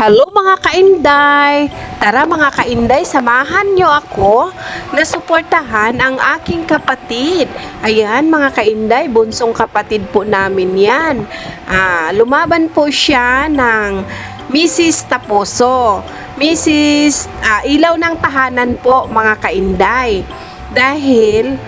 Hello mga kainday! Tara mga kainday, samahan nyo ako na suportahan ang aking kapatid. Ayan mga kainday, bunsong kapatid po namin yan. Lumaban po siya ng Mrs. Taposo. Ilaw ng tahanan po mga kainday. Dahil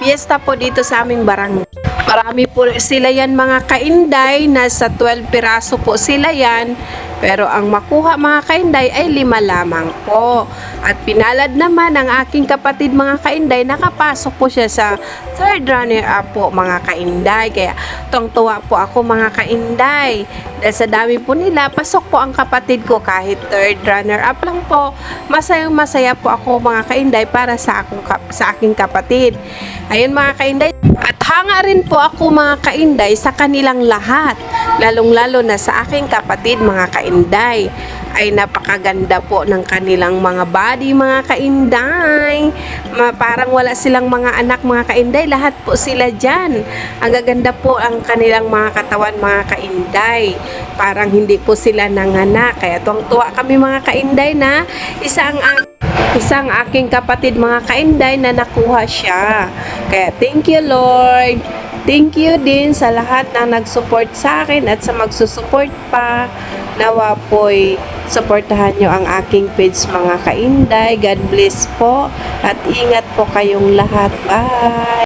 piyesta po dito sa aming barangay. Marami po sila yan mga kainday, nasa 12 piraso po sila yan. Pero ang makuha mga kainday ay 5 lamang po. At pinalad naman ang aking kapatid mga kainday, nakapasok po siya sa third runner-up po mga kainday. Kaya tuwang-tuwa po ako mga kainday. Dahil sa dami po nila, pasok po ang kapatid ko kahit third runner-up lang po. Masayang-masaya po ako mga kainday para sa aking kapatid. Ayun mga kainday. At hanga rin po ako mga kainday sa kanilang lahat, lalong-lalo na sa aking kapatid mga kainday. Ay napakaganda po ng kanilang mga body mga kainday. Parang wala silang mga anak mga kainday, lahat po sila dyan. Ang gaganda po ang kanilang mga katawan mga kainday. Parang hindi po sila nanganak. Kaya tuwang-tuwa kami mga kainday na isang aking kapatid mga kainday na nakuha siya. Kaya thank you Lord. Thank you din sa lahat na nag-support sa akin at sa magsusupport pa. Nawa po'y supportahan nyo ang aking page mga kainday. God bless po at ingat po kayong lahat. Bye!